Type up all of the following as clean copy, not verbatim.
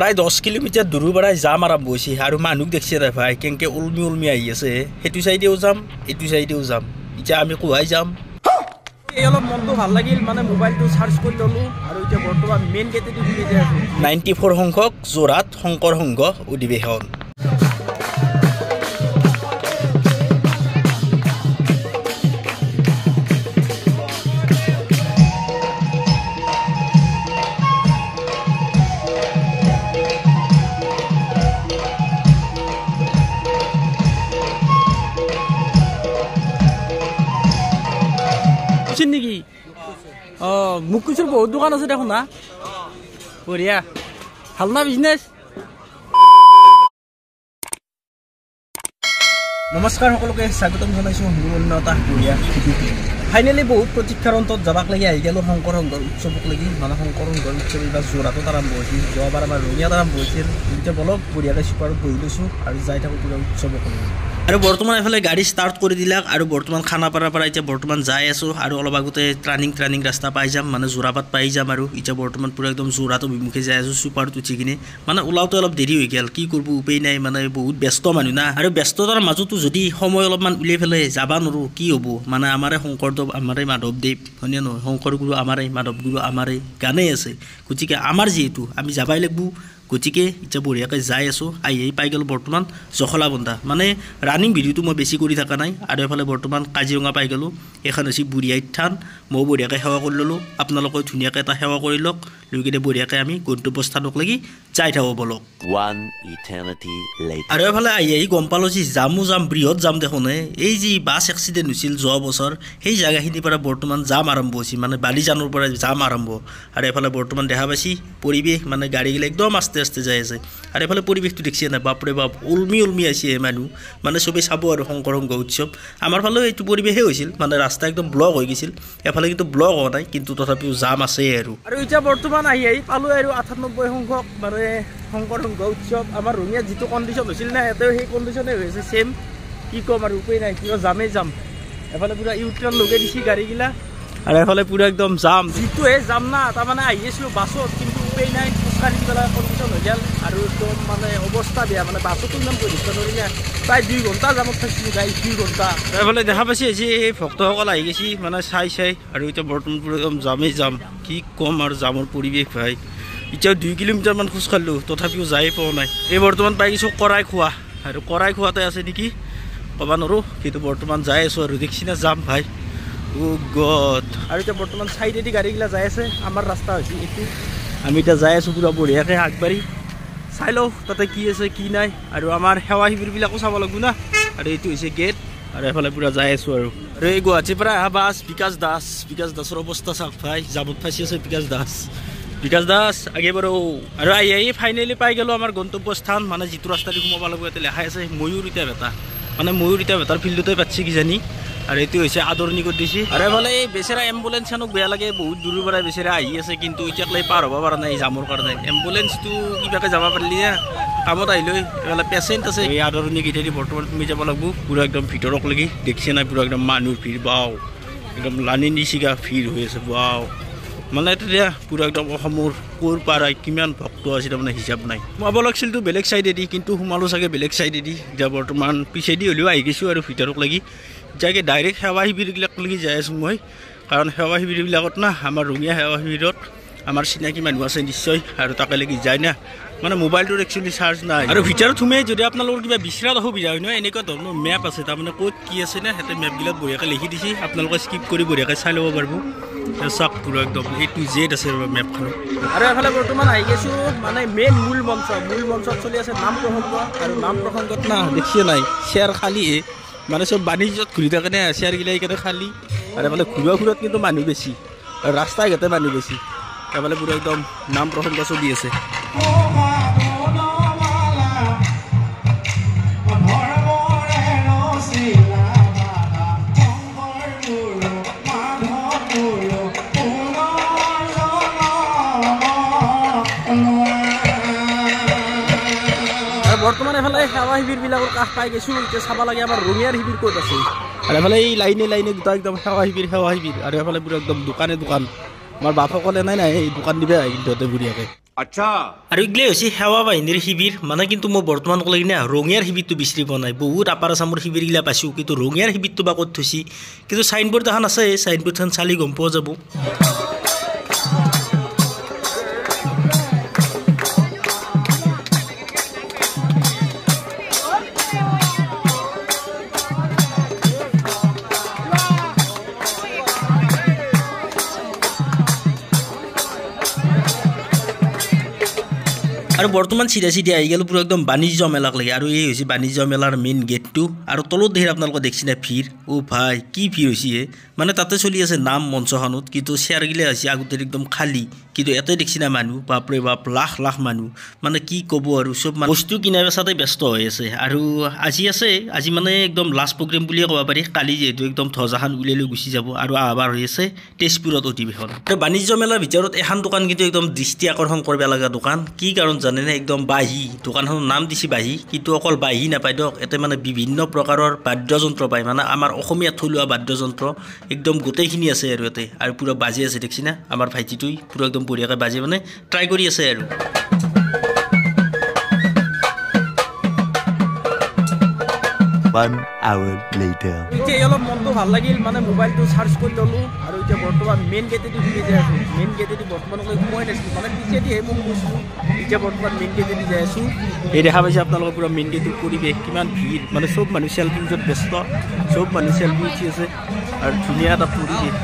প্ৰায় 10 কিলোমিটাৰ দূৰৰ পৰাই যাম আৰম্ভ হৈছে আৰু মানুহ দেখছে ৰে ভাই কেনকে উলমি আহি আছে হেতু সাইডেও যাম এটু সাইডেও যাম ইটা আমি কোৱাই যাম এই অলপ মনটো ভাল লাগিল মানে মোবাইলটো চাৰ্জ কৰি ললো আৰু ইটা বৰ্তমান মেইন গেটেদি খুলি যায় 94 সংখ্যক যোৰহাট শংকৰ সংঘ অধিৱেশন নেকি মুকুচুৰ বহুত দোকান আছে দেখোন না বঢ়িয়া ভাল না বিজনেছ নমস্কাৰ সকলোকে স্বাগতম জনাইছো অন্যতা বঢ়িয়া ফাইনেলি বহুত প্ৰতীক্ষাৰ অন্তত যাবাক লাগি আহি গেল শংকৰ সংঘৰ উৎসৱক লাগি মানে শংকৰ সংঘৰ উৎসৱ এইবাৰ যোৰহাটত আৰম্ভ হৈছিল যোৱাবাৰ আমাৰ ৰঙিয়াত আৰম্ভ হৈছিল এতিয়া বলক বঢ়িয়াকৈ চুপাৰত বহি লৈছোঁ আৰু যাই থাকোঁ পুৰা উৎসৱক লাগি আৰু বৰ্তমান এফালে গাড়ী ষ্টাৰ্ট কৰি দিলাক আৰু বৰ্তমান খানাপাৰাৰ পৰা এতিয়া বৰ্তমান যাই আছোঁ আৰু অলপ আগতে ট্ৰানিং ৰাস্তা পাই যাম মানে যোৰাপাট পাই যাম আৰু এতিয়া বৰ্তমান পুৰা একদম যোৰহাট অভিমুখে যাই আছোঁ চুপাৰত উঠি কিনে মানে ওলাওঁতে অলপ দেৰি হৈ গ'ল কি কৰিব উপায় নাই মানে বহুত ব্যস্ত মানুহ না আৰু ব্যস্ততাৰ মাজতো যদি সময় অলপমান উলিয়াই পেলাই যাবা নোৱাৰোঁ কি হ'ব মানে আমাৰে শংকৰদেৱ আমাৰে মাধৱদেৱ হয়নে নহয় শংকৰ গুৰু আমাৰে মাধৱ গুৰু আমাৰে গানেই আছে গতিকে আমাৰ যিহেতু আমি যাবাই লাগিব গতিকে এতিয়া বঢ়িয়াকৈ যাই আছোঁ আহি পাই গ'ল বৰ্তমান জখলাবন্ধা মানে ৰানিং ভিডিঅ'টো মই বেছি কৰি থকা নাই আৰু এফালে বৰ্তমান কাজিৰঙা পাই গ'লোঁ এখন হৈছে বুঢ়ীআইৰ থান মই বঢ়িয়াকৈ সেৱা কৰি ল'লোঁ আপোনালোকে ধুনীয়াকৈ এটা সেৱা কৰি লওক লৈ কিনে বঢ়িয়াকৈ আমি গন্তব্যস্থানক লাগি যাই থাকোঁ বলক আৰু এফালে আহি গম পালোঁ যে যাম বৃহৎ যাম দেখোন এই যি বাছ এক্সিডেণ্ট হৈছিল যোৱা বছৰ সেই জেগাখিনিৰ পৰা বৰ্তমান যাম আৰম্ভ হৈছে মানে বালিজানৰ পৰা যাম আৰম্ভ আৰু এফালে বৰ্তমান দেখা পাইছি পৰিৱেশ মানে গাড়ীগিলা একদম আস্তে আস্তে যাই আছে আৰু এফালে পৰিৱেশটো দেখিছে নাই বাপৰে বাপ উলমি আছে মানুহ মানে চবেই চাব আৰু শংকৰ সংঘ উৎসৱ আমাৰ ফালেও এইটো পৰিৱেশে হৈছিল মানে ৰাস্তা একদম ব্লক হৈ গৈছিল এফালে কিন্তু ব্লক হোৱা নাই কিন্তু তথাপিও জাম আছে আৰু এতিয়া বৰ্তমান আহি পালোঁ আৰু 98 সংখ্যক মানে শংকৰ সংঘ উৎসৱ আমাৰ ৰঙিয়াত যিটো কণ্ডিশ্যন হৈছিল না ইয়াতেও সেই কণ্ডিশ্যনে হৈছে ছেম কি ক'ম আৰু উপায় নাই কিয় যামেই যাম এফালে পুৰা ইউটাৰ্ণ লগাই দিছে গাড়ীগিলা আৰু এফালে পুৰা একদম জাম যিটোহে যাম না তাৰমানে আহি আছিলোঁ বাছত কিন্তু উপায় নাই খোজকাঢ়ি পেলাই কণ্ডিশ্যন হৈ গ'ল আৰু একদম মানে অৱস্থা বেয়া মানে বাছতো ইমান পৰিষ্ঠ নৰি না প্ৰায় 2 ঘণ্টা জামত থাকিছিলোঁ গাড়ী 2 ঘণ্টা এফালে দেখা পাইছে যে এই ভক্তসকল আহি গৈছে মানে চাই আৰু এতিয়া বৰ্তমান পুৰা একদম জামেই যাম কি ক'ম আৰু জামৰ পৰিৱেশ ভাই এতিয়াও 2 কিলোমিটাৰমান খোজকাঢ়িলোঁ তথাপিও যাই পোৱা নাই এই বৰ্তমান পাই গৈছোঁ কৰাই খোৱা আৰু কৰাই খোৱাতে আছে নেকি ক'ব নোৱাৰোঁ কিন্তু বৰ্তমান যাই আছোঁ আৰু দেখছি না যাম ভাই গড আৰু এতিয়া বৰ্তমান চাইডেদি গাড়ীগিলা যাই আছে আমাৰ ৰাস্তা হৈছে এইটো আমি এতিয়া যাই আছোঁ পুৰা বঢ়িয়াকৈ আগবাঢ়ি চাই লওঁ তাতে কি আছে কি নাই আৰু আমাৰ সেৱা শিবিৰবিলাকো চাব লাগিব না আৰু এইটো হৈছে গেট আৰু এফালে পুৰা যাই আছোঁ আৰু এই গুৱাহাটীৰ পৰা অহা বাছ বিকাশ দাসৰ অৱস্থা চাওক ভাই জামত ফাঁচি আছে বিকাশ দাস আগে বাৰু আৰু আহি ফাইনেলি পাই গ'লোঁ আমাৰ গন্তব্যস্থান মানে যিটো ৰাস্তা দি সোমাব লাগিব ইয়াতে লেখাই আছে ময়ূৰ ইটা ভেটা মানে ময়ূৰ ইটা ভেটাৰ ফিল্ডতে পাতিছে কিজানি আৰু এইটো হৈছে আদৰণি কৰি দিছে আৰু এফালে এই বেচেৰা এম্বুলেঞ্চখনক বেয়া লাগে বহুত দূৰৰ পৰা বেচেৰা আহি আছে কিন্তু এতিয়ালৈ পাৰ হ'ব পৰা নাই জামৰ কাৰণে এম্বুলেঞ্চটো কিবাকৈ যাব পাৰিলি না কামত আহিলৈ এফালে পেচেণ্ট আছে এই আদৰণি কেইটাদি বৰ্তমান তুমি যাব লাগিব পুৰা একদম ভিতৰক লাগি দেখিছে নাই পুৰা একদম মানুহৰ ভিৰ বাও একদম লানি নিচিগা ভিৰ হৈ আছে বাও মানে তেতিয়া পুৰা একদম অসমৰ ক'ৰ পাৰাই কিমান ভক্ত আছে তাৰমানে হিচাপ নাই সোমাব লাগিছিলতো বেলেগ চাইডেদি কিন্তু সোমালোঁ চাগে বেলেগ চাইডেদি এতিয়া বৰ্তমান পিছেদি হ'লেও আহি গৈছোঁ আৰু ভিতৰক লাগি যাকে ডাইৰেক্ট সেৱা শিবিৰবিলাক লাগি যাই আছোঁ মই কাৰণ সেৱা শিবিৰবিলাকত না আমাৰ ৰঙিয়া সেৱা শিবিৰত আমাৰ চিনাকি মানুহ আছে নিশ্চয় আৰু তাকে লাগি যায় না মানে মোবাইলটোৰ একচুৱেলি চাৰ্জ নাই আৰু ভিতৰত সোমাই যদি আপোনালোকৰ কিবা বিচৰাত অসুবিধা হয় নহয় এনেকুৱা ধৰণৰ মেপ আছে তাৰমানে ক'ত কি আছে না সিহঁতে মেপবিলাক বঢ়িয়াকৈ লিখি দিছে আপোনালোকে স্কিপ কৰি বঢ়িয়াকৈ চাই ল'ব পাৰিব চাওক পুৰা একদম A to Z আছে মেপখনত আৰু এফালে বৰ্তমান আহি গৈছোঁ মানে মেইন মূল মঞ্চত চলি আছে নাম প্ৰসংগ আৰু নাম প্ৰসংগত না দেখিছে নাই চেয়াৰ খালীহে মানে চব বাণিজ্যত ঘূৰি থাকে নে চেয়াৰগিলা এইকাৰণে খালী আৰু এফালে ঘূৰত কিন্তু মানুহ বেছি আৰু ৰাস্তা ঘাটে মানুহ বেছি এফালে পুৰা একদম নাম প্ৰসংগ চলি আছে বৰ্তমান এফালে সেৱা শিবিৰবিলাকৰ কাষ পাই গৈছোঁ এতিয়া চাব লাগে আমাৰ ৰঙিয়াৰ শিবিৰ ক'ত আছে আৰু এফালে এই লাইনে দুটা একদম সেৱা শিবিৰ আৰু এফালে পুৰা একদম দোকান আমাৰ বাপসকলে নাই এই দোকান দিবে কিন্তু বুঢ়িয়াকৈ আচ্ছা আৰু এইগিলাই হৈছে সেৱা বাহিনীৰ শিবিৰ মানে কিন্তু মই বৰ্তমান ক'লে কিনে ৰঙিয়াৰ শিবিৰটো বিচাৰি পোৱা নাই বহুত আপাৰ আছামৰ শিবিৰগিলা পাইছোঁ কিন্তু ৰঙিয়াৰ শিবিৰটো বা ক'ত থৈছি কিন্তু চাইনবোৰ্ড এখন আছে চাইনবোৰ্ডখন চালি গম পোৱা যাব আৰু বৰ্তমান চিধা চিধা আহি গ'ল পুৰা একদম বাণিজ্য মেলাক লাগে আৰু এই হৈছে বাণিজ্য মেলাৰ মেইন গেটটো আৰু তলত দেখি আপোনালোকে দেখিছে না ভিৰ ভাই কি ভিৰ হৈছে মানে তাতে চলি আছে নাম মঞ্চখনত কিন্তু চেয়াৰগিলা হৈছে আগতে একদম খালী কিন্তু এতে দেখিছে না মানুহ বাপৰে বাপ লাখ লাখ মানুহ মানে কি ক'ব আৰু চব বস্তু কিনা বেচাতে ব্যস্ত হৈ আছে আৰু আজি মানে একদম লাষ্ট প্ৰগ্ৰেম বুলিয়ে ক'ব পাৰি কালি যিহেতু একদম ধ্বজাখন উলিয়াই লৈ গুচি যাব আৰু আহবাৰ হৈ আছে তেজপুৰত অধিৱেশন আৰু বাণিজ্য মেলাৰ ভিতৰত এখন দোকান কিন্তু একদম দৃষ্টি আকৰ্ষণ কৰিব লগা দোকান কি কাৰণ জানেনে একদম বাঁহী দোকানখনৰ নাম দিছে বাঁহী কিন্তু অকল বাঁহী নাপায় দিয়ক এতে মানে বিভিন্ন প্ৰকাৰৰ বাদ্যযন্ত্ৰ পায় মানে আমাৰ অসমীয়া থলুৱা বাদ্যযন্ত্ৰ একদম গোটেইখিনি আছে আৰু ইয়াতে আৰু পুৰা বাজি আছে দেখিছি না আমাৰ ভাইটিটোই পুৰা একদম বঢ়িয়াকৈ বাজে মানে ট্ৰাই কৰি আছে আৰু 1 hour later. এতিয়া অলপ মনটো ভাল লাগিল মানে মোবাইলটো চাৰ্জ কৰি ল'লোঁ আৰু এতিয়া বৰ্তমান মেইন গেটেদি ঘূৰি যাই আছোঁ মেইন গেটেদি বৰ্তমানলৈ সোমাই নাছিলোঁ মানে পিছেদিহে মোক কৈছোঁ এতিয়া বৰ্তমান মেইন গেটেদি যাই আছোঁ এই দেখা পাইছে আপোনালোকৰ পুৰা মেইন গেটৰ পৰিৱেশ কিমান ভিৰ মানে চব মানুহ চেল্ফি উঠত ব্যস্ত চব মানুহ চেল্ফি উঠি আছে আৰু ধুনীয়া এটা পৰিৱেশ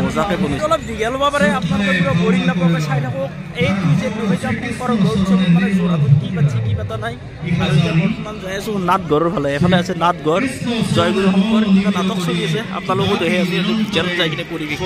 মজাকৈ বনাইছে অলপ দীঘল হ'ব পাৰে আপোনালোকে পুৰা বৰিং নাপাবলৈ চাই থাকক এইটো যে দুহেজাৰ শংকৰ গৌৰৱ মানে যোৰহাটত কি পাতিছে কি পতা নাই আৰু এতিয়া বৰ্তমান যাই আছোঁ নাটঘৰৰ ফালে এফালে আছে নাটঘৰ জয়গুৰু শংকৰ কিবা নাটক চলি আছে আপোনালোকো দেখি আছে ভিতৰত যাই কিনে পৰিৱেশ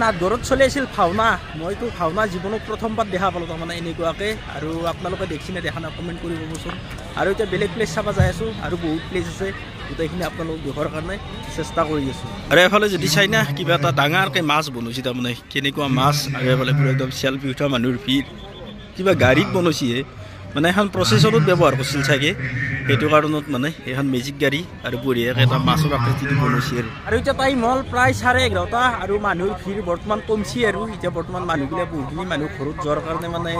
নাটঘৰত চলি আছিল ভাওনা মইতো ভাওনা জীৱনত প্ৰথমবাৰ দেখা পালোঁ তাৰমানে এনেকুৱাকৈ আৰু আপোনালোকে দেখিনে দেখা নাই কমেণ্ট কৰি ক'বচোন আৰু এতিয়া বেলেগ প্লেচ চাব যাই আছোঁ আৰু বহুত প্লেচ আছে গোটেইখিনি আপোনালোক দেখুৱাৰ কাৰণে চেষ্টা কৰি আছোঁ আৰু এফালে যদি চাই না কিবা এটা ডাঙৰকৈ মাছ বনাইছে তাৰমানে কেনেকুৱা মাছ আৰু এফালে পুৰা একদম চেল্ফি উঠা মানুহৰ ভিৰ কিবা গাড়ীত বনাইছে মানে এখন প্ৰচেছনত ব্যৱহাৰ কৰিছিল চাগে সেইটো কাৰণত মানে এখন মেজিক গাড়ী আৰু বঢ়িয়াকৈ এটা মাছৰ আকৃতিটো বনাইছে আৰু এতিয়া টাইম হ'ল প্ৰায় 11:30 আৰু মানুহৰ ভিৰ বৰ্তমান কমছি আৰু এতিয়া বৰ্তমান মানুহবিলাক বহুখিনি মানুহ ঘৰত যোৱাৰ কাৰণে মানে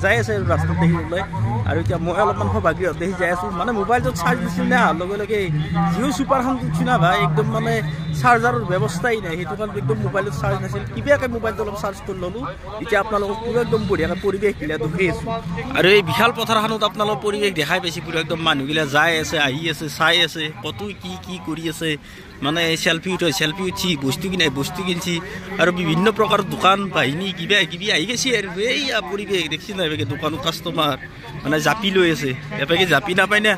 যাই আছে আৰু ৰাস্তাত দেখিবলৈ আৰু এতিয়া মই অলপমান সৌভাগ্যত দেখি যাই আছোঁ মানে মোবাইলটোত চাৰ্জ দিছিল না লগে লগে জিঅ' ছুপাৰখন উঠি না ভাই একদম মানে চাৰ্জাৰৰ ব্যৱস্থাই নাই সেইটো কাৰণে একদম মোবাইলত চাৰ্জ নাছিল কিবাকৈ মোবাইলটো অলপ চাৰ্জ কৰি ল'লোঁ এতিয়া আপোনালোকক পুৰা একদম বঢ়িয়াকৈ পৰিৱেশবিলাক দেখি আছোঁ আৰু এই বিশাল পথাৰখনত আপোনালোকৰ পৰিৱেশ দেখাই পাইছে পুৰা একদম মানুহগিলা যাই আছে আহি আছে চাই আছে কত কি কৰি আছে মানে চেল্ফি উঠি বস্তু কিনছি আৰু বিভিন্ন প্ৰকাৰৰ দোকান বাহিনী কিবা কিবি আহি গৈছে আৰু এই পৰিৱেশ দেখিছে না এবাকে দোকানত কাষ্টমাৰ মানে জাপি লৈ আছে এবাকে জাপি নাপায় না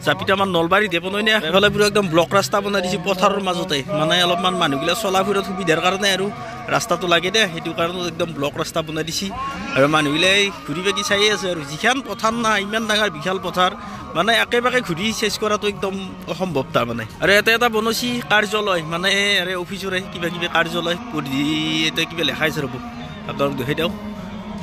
জাপিটো আমাৰ নলবাৰী দেৱ নহয় না এফালে পুৰা একদম ব্লক ৰাস্তা বনাই দিছে পথাৰৰ মাজতে মানে অলপমান মানুহগিলা চলা ফুৰাত সুবিধাৰ কাৰণে আৰু ৰাস্তাটো লাগে দে সেইটো কাৰণত একদম ব্লক ৰাস্তা বনাই দিছে আৰু মানুহগিলাই ঘূৰি বাকি চাই আছে আৰু যিখন পথাৰ না ইমান ডাঙৰ বিশাল পথাৰ মানে একেবাৰে ঘূৰি চেষ্টা কৰাটো একদম অসম্ভৱ তাৰ মানে আৰু এটা বনাইছে কাৰ্যালয় মানে অফিচৰে কিবা কিবি কাৰ্যালয় এতিয়া কিবা লেখাইছে ৰ'ব আপোনালোক দেখি দিয়ক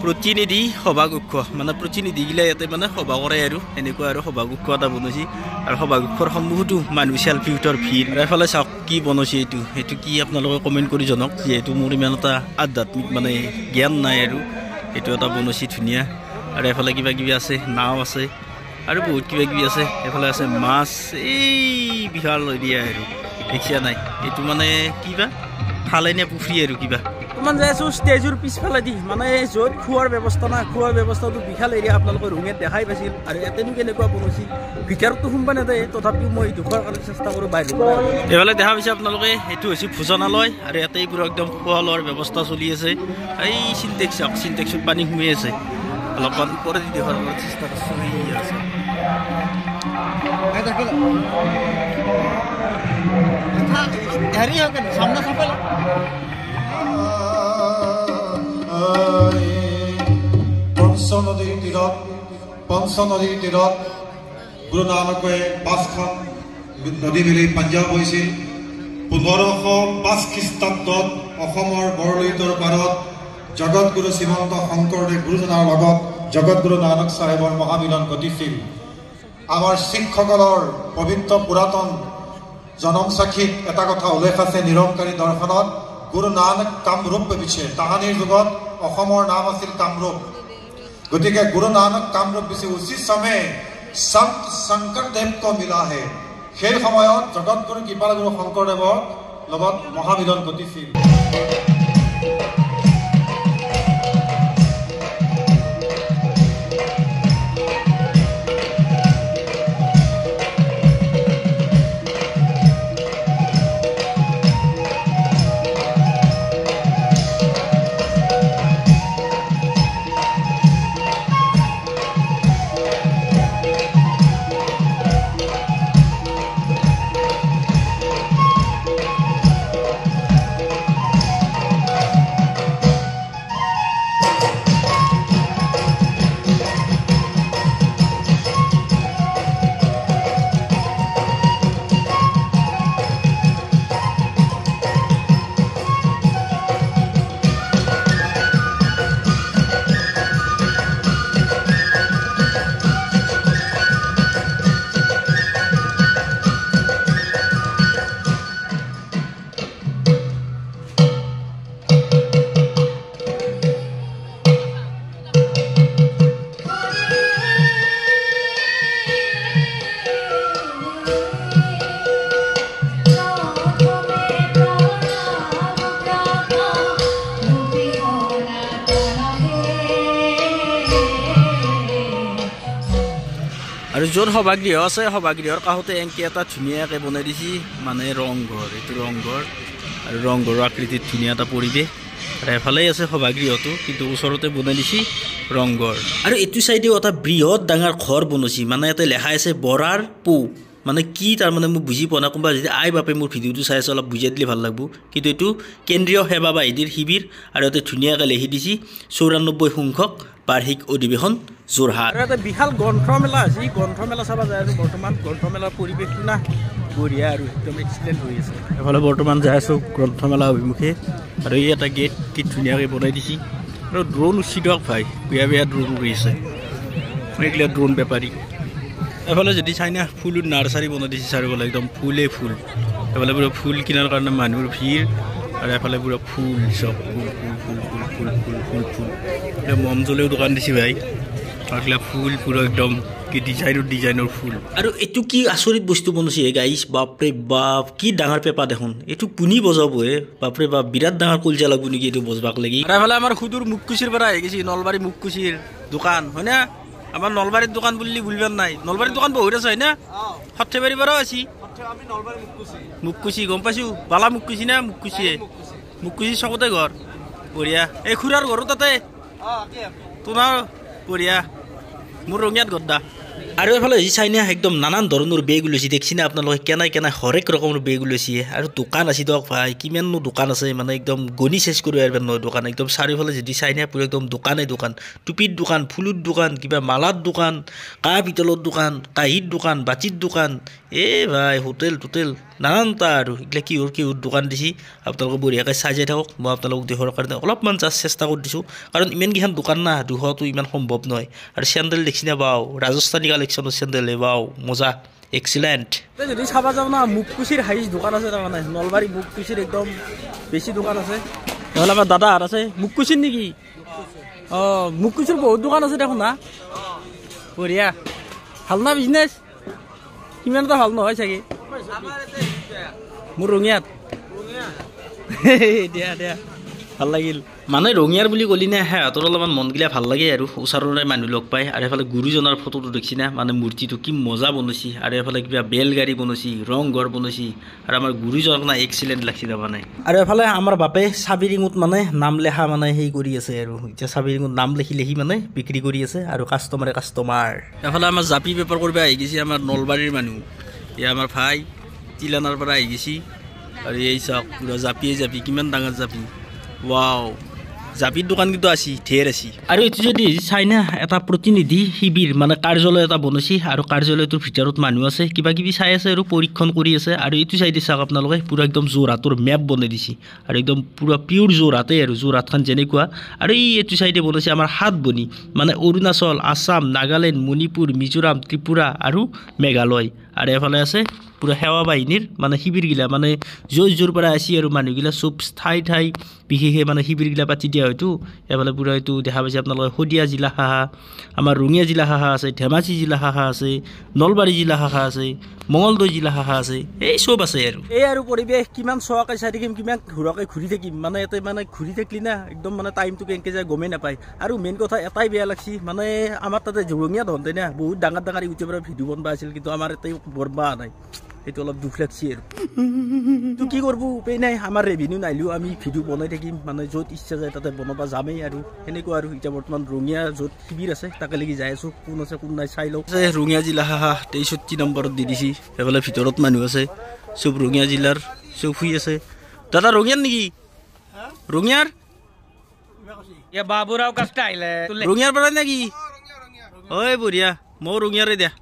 প্ৰতিনিধি সভাকক্ষ মানে প্ৰতিনিধিগিলা ইয়াতে মানে সভা কৰে আৰু এনেকুৱা আৰু সভাকক্ষ এটা বনাইছে আৰু সভাকক্ষৰ সন্মুখতো মানুহ চেল্ফি উঠাৰ ভিৰ আৰু এফালে চাওক কি বনাইছে এইটো কি আপোনালোকে কমেণ্ট কৰি জনাওক যিহেতু মোৰ ইমান এটা আধ্যাত্মিক মানে জ্ঞান নাই আৰু এইটো এটা বনাইছে ধুনীয়া আৰু এফালে কিবা কিবি আছে নাও আছে আৰু বহুত কিবা কিবি আছে এফালে আছে মাছ এই বিশাল এৰিয়া আৰু দেখিছা নাই এইটো মানে কিবা ঠালেনে পুখুৰী আৰু কিবা বৰ্তমান যাই আছোঁ ষ্টেজৰ পিছফালে দি মানে য'ত খোৱাৰ ব্যৱস্থা না খোৱাৰ ব্যৱস্থাটো বিশাল এৰিয়া আপোনালোকৰ ৰুঙেত দেখাই পাইছিল আৰু ইয়াতেনো কেনেকুৱা বনাইছে ভিতৰততো সোমবা নেদে তথাপিও মই দেখুৱাৰ কাৰণে চেষ্টা কৰোঁ বাহিৰৰ পৰা এইফালে দেখা পাইছে আপোনালোকে এইটো হৈছে ভোজনালয় আৰু ইয়াতে পুৰা একদম খোৱা লোৱাৰ ব্যৱস্থা চলি আছে এই চিনটেক্সত পানী সোমাই আছে অলপমান ওপৰত দেখুৱাৰ কাৰণে চেষ্টা কৰিছোঁ পঞ্চনদীৰ তীৰত গুৰু নানকে 5খন নদী মিলি পাঞ্জাব হৈছিল 1505 খ্ৰীষ্টাব্দত অসমৰ বৰলুইতৰ পাৰত জগতগুৰু শ্ৰীমন্ত শংকৰদেৱ গুৰুজনাৰ লগত জগতগুৰু নানক চাহেবৰ মহামিলন ঘটিছিল আমাৰ শিক্ষকসকলৰ পবিত্ৰ পুৰাতন জনম সাক্ষীত এটা কথা উল্লেখ আছে নিৰংকাৰী দৰ্শনত গুৰু নানক কামৰূপ পিছে তাহানিৰ যুগত অসমৰ নাম আছিল কামৰূপ গতিকে গুৰু নানক কামৰূপ পিছে উচিত সময়ে সন্ত শংকৰদেৱ কো মিলা হে সেই সময়ত জগতগুৰু কৃপালগুৰু শংকৰদেৱৰ লগত মহামিলন ঘটিছিল আৰু য'ত সভাগৃহ আছে সভাগৃহৰ কাষতে এংকি এটা ধুনীয়াকৈ বনাই দিছে মানে ৰংঘৰ এইটো ৰংঘৰ আৰু ৰংঘৰৰ আকৃতিত ধুনীয়া এটা পৰিৱেশ আৰু এফালেই আছে সভাগৃহটো কিন্তু ওচৰতে বনাই দিছে ৰংঘৰ আৰু এইটো চাইডেও এটা বৃহৎ ডাঙৰ ঘৰ বনাইছে মানে ইয়াতে লেখা আছে বৰাৰ পো মানে কি তাৰমানে মই বুজি পোৱা নাই কোনোবা যদি আই বাপে মোৰ ভিডিঅ'টো চাই আছে অলপ বুজাই দিলে ভাল লাগিব কিন্তু এইটো কেন্দ্ৰীয় সেৱা বাহিনীৰ শিবিৰ আৰু ইয়াতে ধুনীয়াকৈ লিখি দিছে 94 সংখ্যক বাৰ্ষিক অধিৱেশন যোৰহাট আৰু এটা বিশাল গ্ৰন্থমেলা আছে গ্ৰন্থমেলা চাব যায় আৰু বৰ্তমান গ্ৰন্থমেলাৰ পৰিৱেশটো না বঢ়িয়া আৰু একদম এক্সিলেণ্ট হৈ আছে এফালে বৰ্তমান যাই আছোঁ গ্ৰন্থমেলা অভিমুখে আৰু এই এটা গেট কি ধুনীয়াকৈ বনাই দিছে আৰু ড্ৰোন উঠি দিয়ক ভাই বেয়া ড্ৰোন উৰি আছে এইগিলা ড্ৰোন বেপাৰী এফালে যদি চাইনা ফুলৰ নাৰ্চাৰী বনাই দিছে চাৰিওফালে একদম ফুলে ফুল এফালে পুৰা ফুল কিনাৰ কাৰণে মানুহৰ ভিৰ আৰু এফালে পুৰা ফুল চব ফুল ফুল ফুল ফুল ফুল ফুল ফুল ফুল মম জ্বলেও দোকান দিছে ভাই আগলা ফুল পুৰা একদম কি ডিজাইনৰ ফুল আৰু এইটো কি আচৰিত বস্তু বনাইছে গাইছ বাপৰে বাপ কি ডাঙৰ পেপা দেখোন এইটো কোনি বজাব বাপৰে বাপ বিৰাট ডাঙৰ কলজা লাগব নেকি এইটো বজবাক লাগি আৰু এফালে আমাৰ সুদূৰ মুকুচিৰ পৰা আহি গৈছে নলবাৰী মুকুচিৰ দোকান হয় না আমাৰ নলবাৰীৰ দোকান বুলি বুলিবাৰ নাই নলবাৰীৰ দোকান বহুত আছে হয় না সৰ্থেবাৰীৰ পৰাও আছে মুকুচি গম পাইছোঁ বালা মুকুচি না মুকুচি চকতে ঘৰ বঢ়িয়া এই খুৰাৰ ঘৰো তাতে তোমাৰ বঢ়িয়া মোৰ ৰঙিয়াত গদ্দা আৰু এফালে হৈছে চাইনা একদম নানান ধৰণৰ বেগ ওলাইছে দেখছি না আপোনালোকে কেনাই হৰেক ৰকমৰ বেগ ওলাইছে আৰু দোকান আছে দিয়ক ভাই কিমাননো দোকান আছে মানে একদম গণি চেচ কৰি আহিব নহয় দোকান একদম চাৰিওফালে যদি চাইনা পুৰা একদম দোকান টুপিৰ দোকান ফুলৰ দোকান কিবা মালাৰ দোকান কাঁহ পিতলৰ দোকান কাঁহীৰ দোকান বাতিৰ দোকান ভাই হোটেল নানানটা আৰু এইগিলা কিহৰ দোকান দিছে আপোনালোকে বঢ়িয়াকৈ চাই যাই থাকক মই আপোনালোকক দেখুৱাৰ কাৰণে অলপমান চেষ্টা কৰি দিছোঁ কাৰণ ইমানকেইখন দোকান না দুখোৱাটো ইমান সম্ভৱ নহয় আৰু চেণ্ডেল দেখছি না বাও ৰাজস্থানী কালেকশ্যনৰ চেণ্ডেল বাও মজা এক্সিলেণ্ট যদি চাব যাওঁ না মুকুচিৰ হাইষ্ট দোকান আছে তাৰমানে নলবাৰী মুকুচিৰ একদম বেছি দোকান আছে নহ'লে আমাৰ দাদাহঁত আছে মুকুচিৰ নেকি মুকুচিৰ বহুত দোকান আছে দেখোন না বঢ়িয়া ভাল না বিজনেছ ইমান এটা ভাল নহয় চাগে মোৰ ৰঙিয়াত দিয়া দিয়া ভাল লাগিল মানে ৰঙিয়াৰ বুলি ক'লি না সিহঁতৰ অলপমান মনগিলা ভাল লাগে আৰু ওচৰৰে মানুহ লগ পায় আৰু এফালে গুৰুজনাৰ ফটোটো দেখছি না মানে মূৰ্তিটো কি মজা বনাইছি আৰু এফালে কিবা বেলগাড়ী বনাইছি ৰংঘৰ বনাইছি আৰু আমাৰ গুৰুজনক না এক্সিলেণ্ট লাগছি তাৰমানে আৰু এফালে আমাৰ বাপে চাবিৰিঙত মানে নাম লেখা মানে সেই কৰি আছে আৰু এতিয়া চাবিৰিঙত নাম লিখি লিখি মানে বিক্ৰী কৰি আছে আৰু কাষ্টমাৰ এফালে আমাৰ জাপি বেপাৰ কৰিব আহি গৈছে আমাৰ নলবাৰীৰ মানুহ এয়া আমাৰ ভাই তিলানাৰ পৰা আহি গৈছি আৰু এই চাওক পুৰা জাপি কিমান ডাঙৰ জাপি ৱাও জাপিৰ দোকান কিন্তু আছি ঢেৰ আছি আৰু এইটো যদি চাই না এটা প্ৰতিনিধি শিবিৰ মানে কাৰ্যালয় এটা বনাইছি আৰু কাৰ্যালয়টোৰ ভিতৰত মানুহ আছে কিবা কিবি চাই আছে আৰু পৰীক্ষণ কৰি আছে আৰু এইটো চাইডে চাওক আপোনালোকে পুৰা একদম যোৰহাটৰ মেপ বনাই দিছি আৰু একদম পুৰা পিয়ৰ যোৰহাটে আৰু যোৰহাটখন যেনেকুৱা আৰু এইটো চাইডে বনাইছে আমাৰ 7 বনি মানে অৰুণাচল আসাম নাগালেণ্ড মণিপুৰ মিজোৰাম ত্ৰিপুৰা আৰু মেঘালয় আৰু এফালে আছে পুৰা সেৱা বাহিনীৰ মানে শিবিৰগিলা মানে য'ৰ পৰা আছি আৰু মানুহগিলা চব ঠাই বিশেষে মানে শিবিৰগিলা পাতি দিয়া হয়তো এফালে পুৰা এইটো দেখা পাইছে আপোনালোকে শদিয়া জিলা শাখা আমাৰ ৰঙিয়া জিলা শাখা আছে ধেমাজি জিলা শাখা আছে নলবাৰী জিলা শাখা আছে মঙলদৈ জিলা শাখা আছে এই চব আছে আৰু পৰিৱেশ কিমান চোৱাকৈ চাই থাকিম কিমান ঘূৰাকৈ ঘূৰি থাকিম মানে ইয়াতে মানে ঘূৰি থাকিলি না একদম মানে টাইমটো কেনেকৈ যায় গমেই নাপায় আৰু মেইন কথা এটাই বেয়া লাগছি মানে আমাৰ তাতে ৰঙিয়া ধৰণতে না বহুত ডাঙৰ ইউটিউবাৰে ভিডিঅ' বনবা আছিল কিন্তু আমাৰ ইয়াতে বনবা নাই এইটো অলপ দুখ লাগছি আৰু তো কি কৰিব উপায় নাই আমাৰ ৰেভিনিউ নাহিলেও আমি ভিডিঅ' বনাই থাকিম মানে য'ত ইচ্ছা যায় তাতে বনাব যামেই আৰু সেনেকুৱা আৰু এতিয়া বৰ্তমান ৰঙিয়া য'ত শিবিৰ আছে তাকে লাগি যাই আছোঁ কোন আছে কোন নাই চাই লওঁ ৰঙিয়া জিলা শাখা 63 নম্বৰত দি দিছি এইফালে ভিতৰত মানুহ আছে চব ৰঙিয়া জিলাৰ চব শুই আছে দাদা ৰঙিয়াৰ নেকি ৰঙিয়াৰ বাবুৰাও কাষ্ট আহিলে ৰঙিয়াৰ পৰা নেকি ঐ বঢ়িয়া মই ৰঙিয়াৰে দিয়া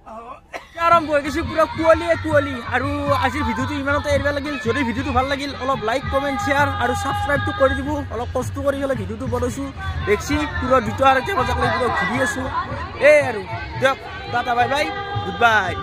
আৰম্ভ হৈ গৈছে পুৰা কুঁৱলী আৰু আজিৰ ভিডিঅ'টো ইমানতে এৰিব লাগিল যদি ভিডিঅ'টো ভাল লাগিল অলপ লাইক কমেণ্ট শ্বেয়াৰ আৰু ছাবস্ক্ৰাইবটো কৰি দিব অলপ কষ্ট কৰি পেলাই ভিডিঅ'টো বনাইছোঁ দেখছি পুৰা 2টা 2:30 বজালৈকে ঘূৰি আছোঁ এই আৰু দিয়ক tata bye bye good bye